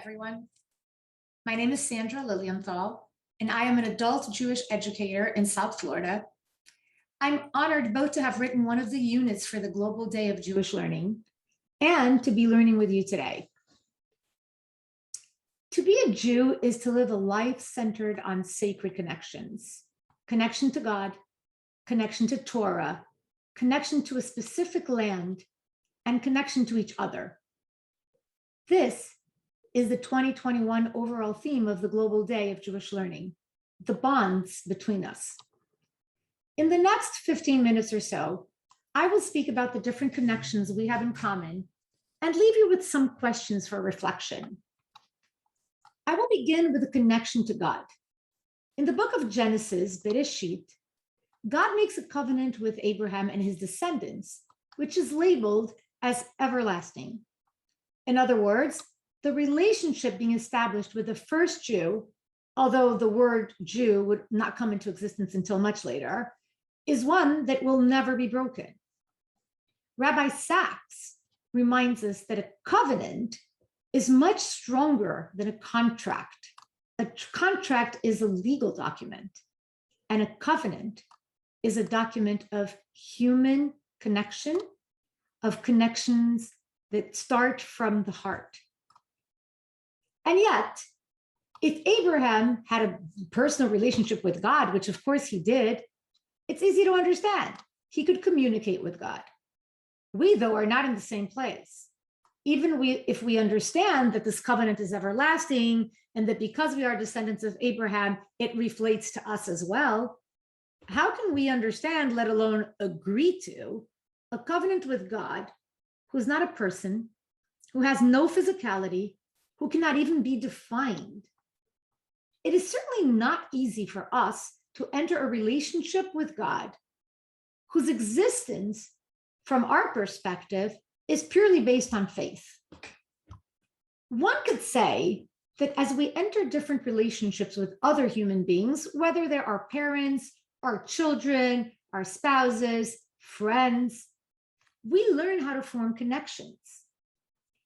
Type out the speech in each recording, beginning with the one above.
everyone. My name is Sandra Lilienthal, and I am an adult Jewish educator in South Florida. I'm honored both to have written one of the units for the Global Day of Jewish Learning and to be learning with you today. To be a Jew is to live a life centered on sacred connections, connection to God, connection to Torah, connection to a specific land, and connection to each other. This is the 2021 overall theme of the Global Day of Jewish Learning, the bonds between us. In the next 15 minutes or so, I will speak about the different connections we have in common and leave you with some questions for reflection. I will begin with a connection to God. In the book of Genesis, Bereshit, God makes a covenant with Abraham and his descendants, which is labeled as everlasting. In other words, the relationship being established with the first Jew, although the word Jew would not come into existence until much later, is one that will never be broken. Rabbi Sachs reminds us that a covenant is much stronger than a contract. A contract is a legal document, and a covenant is a document of human connection, of connections that start from the heart. And yet, if Abraham had a personal relationship with God, which of course he did, it's easy to understand. He could communicate with God. We, though, are not in the same place. Even if we understand that this covenant is everlasting and that because we are descendants of Abraham, it relates to us as well, how can we understand, let alone agree to, a covenant with God who's not a person, who has no physicality, who cannot even be defined? It is certainly not easy for us to enter a relationship with God whose existence, from our perspective, is purely based on faith. One could say that as we enter different relationships with other human beings, whether they're our parents, our children, our spouses, friends, we learn how to form connections.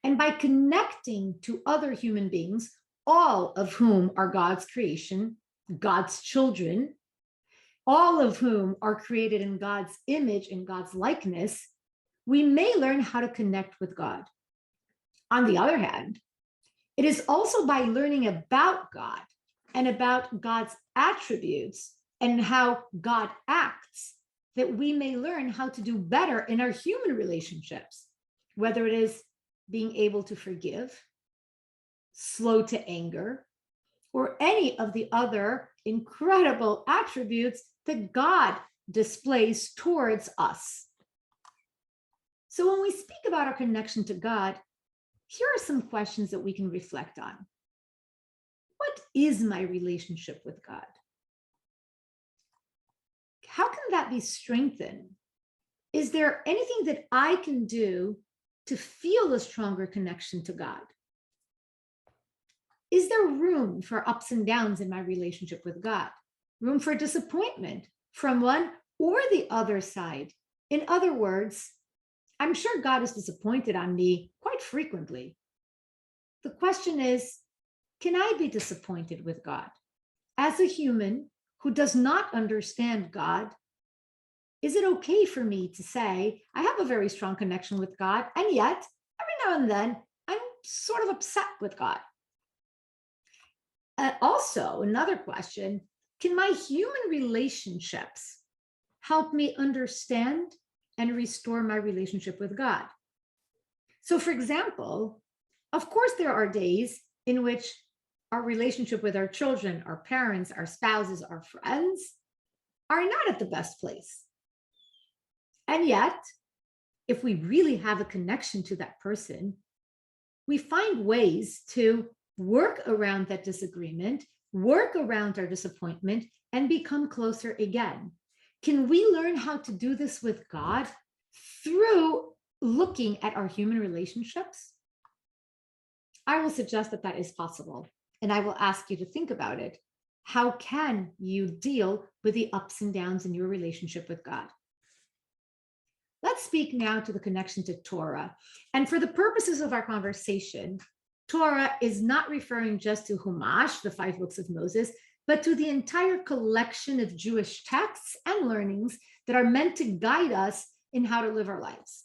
And by connecting to other human beings, all of whom are God's creation, God's children, all of whom are created in God's image and God's likeness, we may learn how to connect with God. On the other hand, it is also by learning about God and about God's attributes and how God acts that we may learn how to do better in our human relationships, whether it is being able to forgive, slow to anger, or any of the other incredible attributes that God displays towards us. So when we speak about our connection to God, here are some questions that we can reflect on. What is my relationship with God? How can that be strengthened? Is there anything that I can do to feel a stronger connection to God? Is there room for ups and downs in my relationship with God? Room for disappointment from one or the other side? In other words, I'm sure God is disappointed on me quite frequently. The question is, can I be disappointed with God? As a human who does not understand God, is it okay for me to say, I have a very strong connection with God, and yet every now and then I'm sort of upset with God? Also, another question, can my human relationships help me understand and restore my relationship with God? So, for example, of course, there are days in which our relationship with our children, our parents, our spouses, our friends are not at the best place. And yet, if we really have a connection to that person, we find ways to work around that disagreement, work around our disappointment, and become closer again. Can we learn how to do this with God through looking at our human relationships? I will suggest that that is possible, and I will ask you to think about it. How can you deal with the ups and downs in your relationship with God? Let's speak now to the connection to Torah. And for the purposes of our conversation, Torah is not referring just to Humash, the 5 books of Moses, but to the entire collection of Jewish texts and learnings that are meant to guide us in how to live our lives.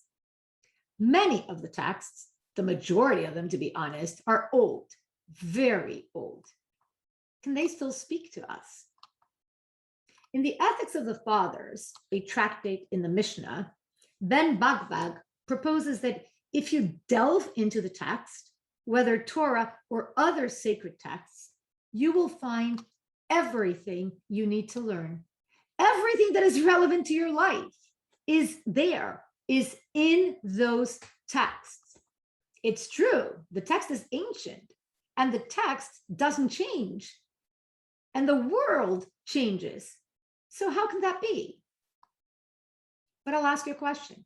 Many of the texts, the majority of them, to be honest, are old, very old. Can they still speak to us? In the Ethics of the Fathers, a tractate in the Mishnah, Ben Bagbag proposes that if you delve into the text, whether Torah or other sacred texts, you will find everything you need to learn. Everything that is relevant to your life is there, is in those texts. It's true, the text is ancient, and the text doesn't change, and the world changes. So how can that be? But I'll ask you a question.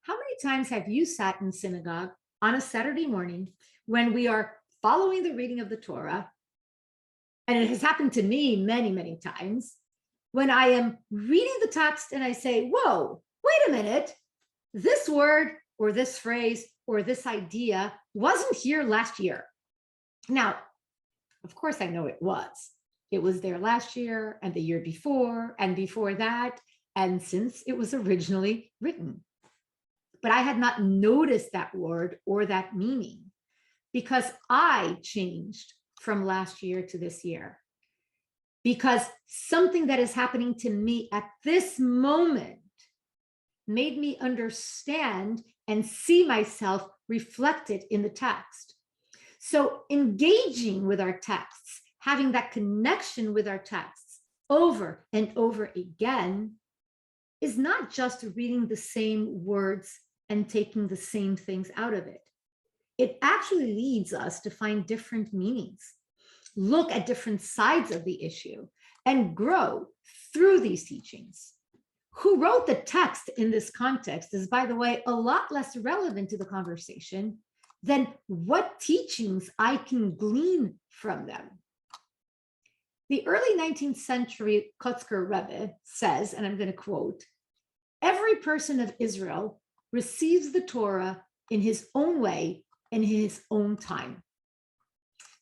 How many times have you sat in synagogue on a Saturday morning when we are following the reading of the Torah? And it has happened to me many, many times when I am reading the text and I say, whoa, wait a minute, this word or this phrase or this idea wasn't here last year. Now, of course, I know it was. It was there last year and the year before and before that, and since it was originally written. But I had not noticed that word or that meaning because I changed from last year to this year. Because something that is happening to me at this moment made me understand and see myself reflected in the text. So engaging with our texts, having that connection with our texts over and over again is not just reading the same words and taking the same things out of it. It actually leads us to find different meanings, look at different sides of the issue, and grow through these teachings. Who wrote the text in this context is, by the way, a lot less relevant to the conversation than what teachings I can glean from them. The early 19th century Kotzker Rebbe says, and I'm going to quote, "Every person of Israel receives the Torah in his own way and in his own time."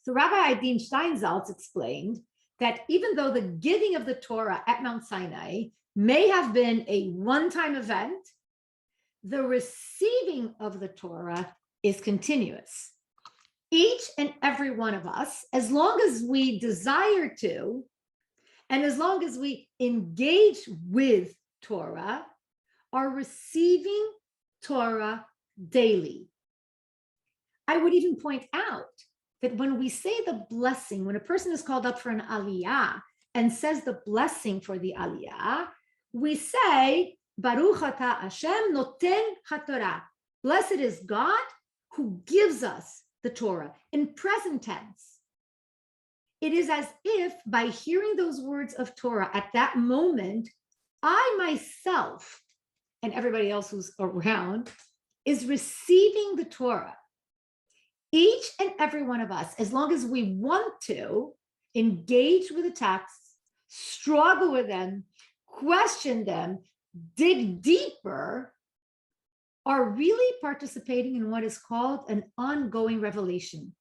So Rabbi Adin Steinsaltz explained that even though the giving of the Torah at Mount Sinai may have been a one-time event, the receiving of the Torah is continuous. Each and every one of us, as long as we desire to, and as long as we engage with Torah, are receiving Torah daily. I would even point out that when we say the blessing, when a person is called up for an aliyah and says the blessing for the aliyah, we say, Baruch atah Hashem noten haTorah. Blessed is God who gives us the Torah in present tense. It is as if by hearing those words of Torah at that moment, I myself and everybody else who's around is receiving the Torah. Each and every one of us, as long as we want to engage with the texts, struggle with them, question them, dig deeper, are really participating in what is called an ongoing revelation.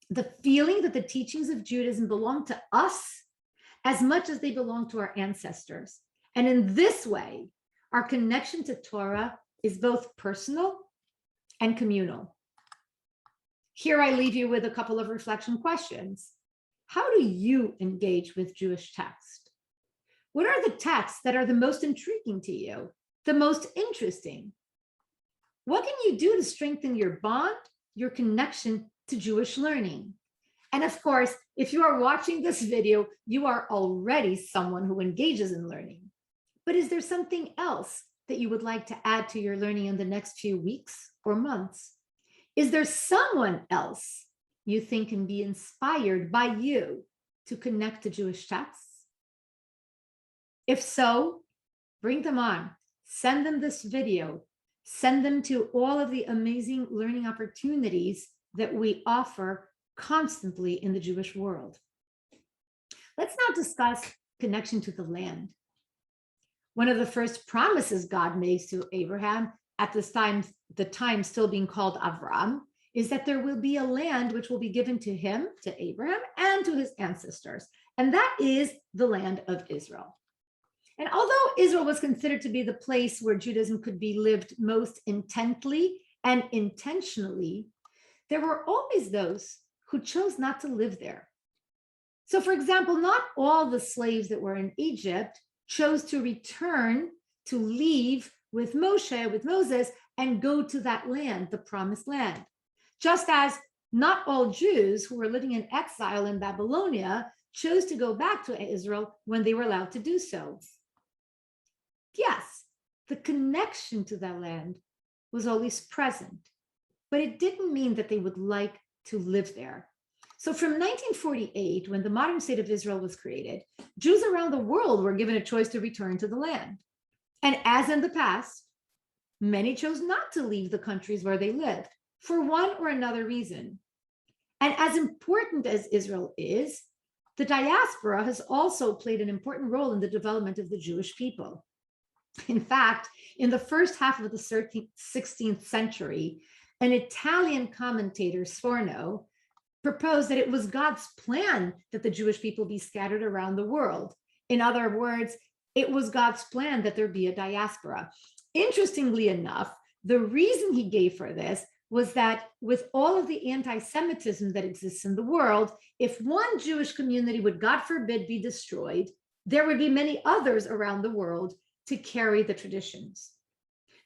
The feeling that the teachings of Judaism belong to us as much as they belong to our ancestors. And in this way, our connection to Torah is both personal and communal. Here I leave you with a couple of reflection questions. How do you engage with Jewish text? What are the texts that are the most intriguing to you, the most interesting? What can you do to strengthen your bond, your connection to Jewish learning? And of course, if you are watching this video, you are already someone who engages in learning. But is there something else that you would like to add to your learning in the next few weeks or months? Is there someone else you think can be inspired by you to connect to Jewish texts? If so, bring them on, send them this video, send them to all of the amazing learning opportunities that we offer constantly in the Jewish world. Let's now discuss connection to the land. One of the first promises God makes to Abraham at this time, the time still being called Avram, is that there will be a land which will be given to him, to Abraham, and to his ancestors. And that is the land of Israel. And although Israel was considered to be the place where Judaism could be lived most intently and intentionally, there were always those who chose not to live there. So, for example, not all the slaves that were in Egypt chose to return, to leave with Moshe, with Moses, and go to that land, the promised land. Just as not all Jews who were living in exile in Babylonia chose to go back to Israel when they were allowed to do so. Yes, the connection to that land was always present, but it didn't mean that they would like to live there. So from 1948, when the modern state of Israel was created, Jews around the world were given a choice to return to the land. And as in the past, many chose not to leave the countries where they lived for one or another reason. And as important as Israel is, the diaspora has also played an important role in the development of the Jewish people. In fact, in the first half of the 16th century, an Italian commentator, Sforno, proposed that it was God's plan that the Jewish people be scattered around the world. In other words, it was God's plan that there be a diaspora. Interestingly enough, the reason he gave for this was that with all of the anti-Semitism that exists in the world, if one Jewish community would, God forbid, be destroyed, there would be many others around the world to carry the traditions.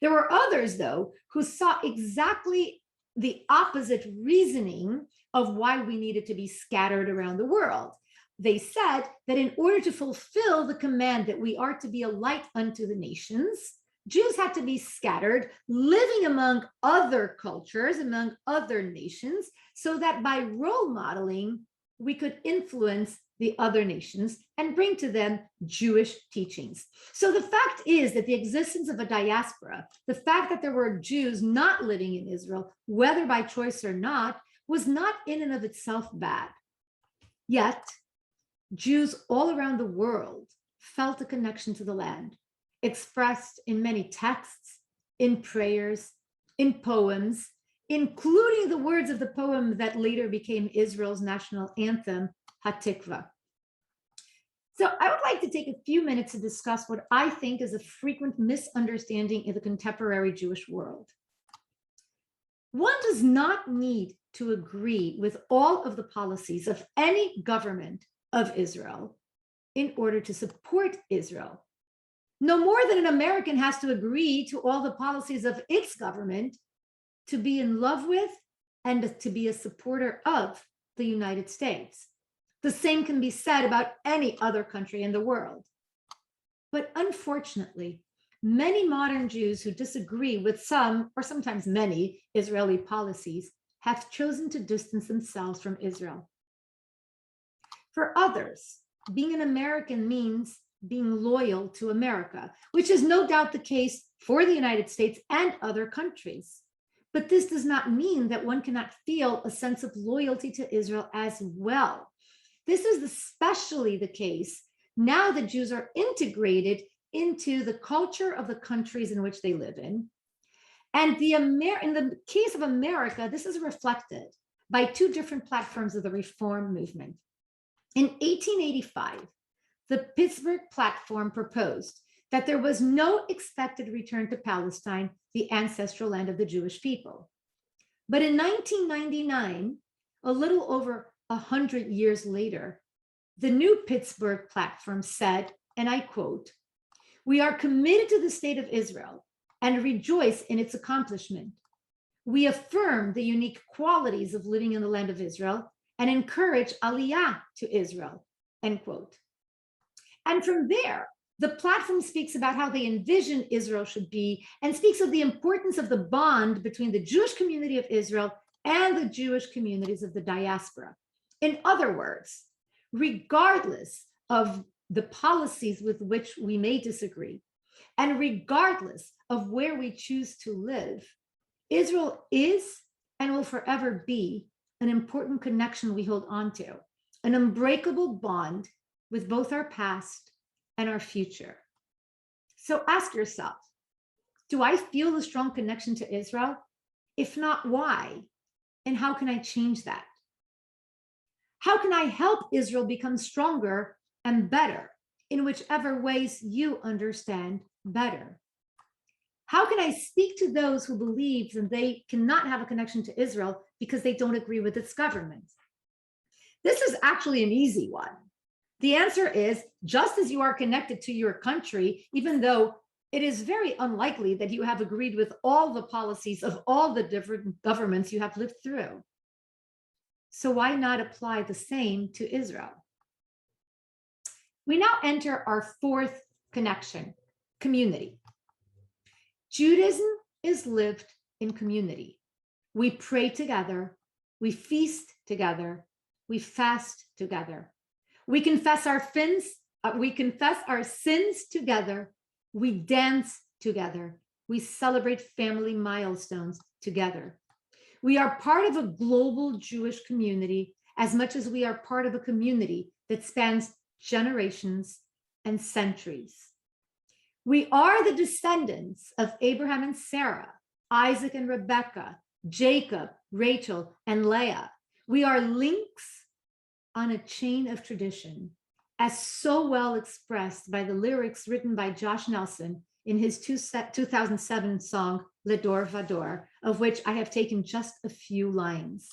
There were others, though, who saw exactly the opposite reasoning of why we needed to be scattered around the world. They said that in order to fulfill the command that we are to be a light unto the nations, Jews had to be scattered, living among other cultures, among other nations, so that by role modeling, we could influence the other nations and bring to them Jewish teachings. So the fact is that the existence of a diaspora, the fact that there were Jews not living in Israel, whether by choice or not, was not in and of itself bad. Yet, Jews all around the world felt a connection to the land, expressed in many texts, in prayers, in poems, including the words of the poem that later became Israel's national anthem, Hatikva. So I would like to take a few minutes to discuss what I think is a frequent misunderstanding in the contemporary Jewish world. One does not need to agree with all of the policies of any government of Israel in order to support Israel. No more than an American has to agree to all the policies of its government to be in love with and to be a supporter of the United States. The same can be said about any other country in the world. But unfortunately, many modern Jews who disagree with some, or sometimes many, Israeli policies have chosen to distance themselves from Israel. For others, being an American means being loyal to America, which is no doubt the case for the United States and other countries. But this does not mean that one cannot feel a sense of loyalty to Israel as well. This is especially the case now that Jews are integrated into the culture of the countries in which they live in. And in the case of America, this is reflected by two different platforms of the Reform movement. In 1885, the Pittsburgh Platform proposed that there was no expected return to Palestine, the ancestral land of the Jewish people. But in 1999, a little over 100 years later, the new Pittsburgh Platform said, and I quote, "We are committed to the state of Israel and rejoice in its accomplishment. We affirm the unique qualities of living in the land of Israel and encourage aliyah to Israel," end quote. And from there, the platform speaks about how they envision Israel should be and speaks of the importance of the bond between the Jewish community of Israel and the Jewish communities of the diaspora. In other words, regardless of the policies with which we may disagree, and regardless of where we choose to live, Israel is and will forever be an important connection we hold on to, an unbreakable bond with both our past and our future. So ask yourself, do I feel a strong connection to Israel? If not, why? And how can I change that? How can I help Israel become stronger and better in whichever ways you understand better? How can I speak to those who believe that they cannot have a connection to Israel because they don't agree with its government? This is actually an easy one. The answer is, just as you are connected to your country, even though it is very unlikely that you have agreed with all the policies of all the different governments you have lived through. So why not apply the same to Israel? We now enter our fourth connection, community. Judaism is lived in community. We pray together, we feast together, we fast together. We confess our sins together, we dance together, we celebrate family milestones together. We are part of a global Jewish community as much as we are part of a community that spans generations and centuries. We are the descendants of Abraham and Sarah, Isaac and Rebekah, Jacob, Rachel, and Leah. We are links on a chain of tradition, as so well expressed by the lyrics written by Josh Nelson in his 2007 song, Ledor Vador, of which I have taken just a few lines.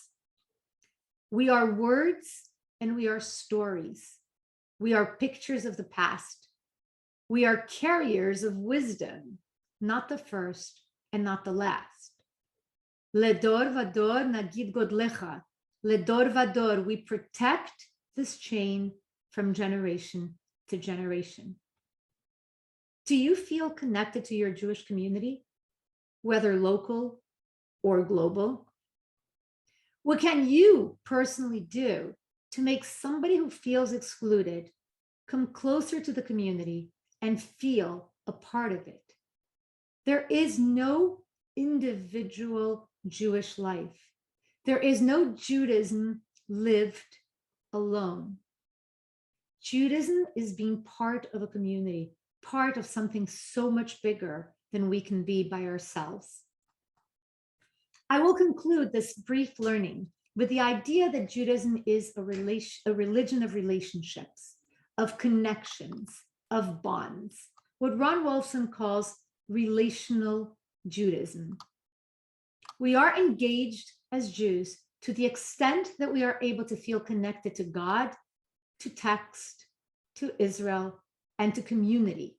We are words and we are stories. We are pictures of the past. We are carriers of wisdom, not the first and not the last. Ledor Vador Nagid Godlecha. Ledor Vador, we protect this chain from generation to generation. Do you feel connected to your Jewish community, whether local or global? What can you personally do to make somebody who feels excluded come closer to the community and feel a part of it? There is no individual Jewish life. There is no Judaism lived alone. Judaism is being part of a community, part of something so much bigger than we can be by ourselves. I will conclude this brief learning with the idea that Judaism is a religion of relationships, of connections, of bonds, what Ron Wolfson calls relational Judaism. We are engaged as Jews to the extent that we are able to feel connected to God, to text, to Israel, and to community.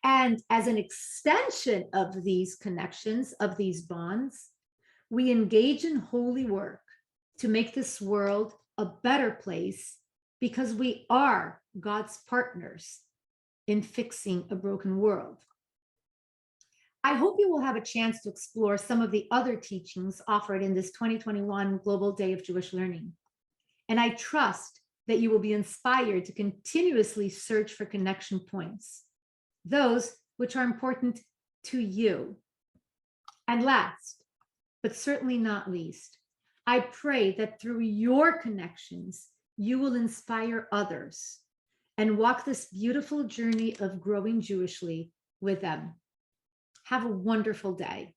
And as an extension of these connections, of these bonds, we engage in holy work to make this world a better place because we are God's partners in fixing a broken world. I hope you will have a chance to explore some of the other teachings offered in this 2021 Global Day of Jewish Learning. And I trust that you will be inspired to continuously search for connection points, those which are important to you. And last, but certainly not least, I pray that through your connections, you will inspire others and walk this beautiful journey of growing Jewishly with them. Have a wonderful day.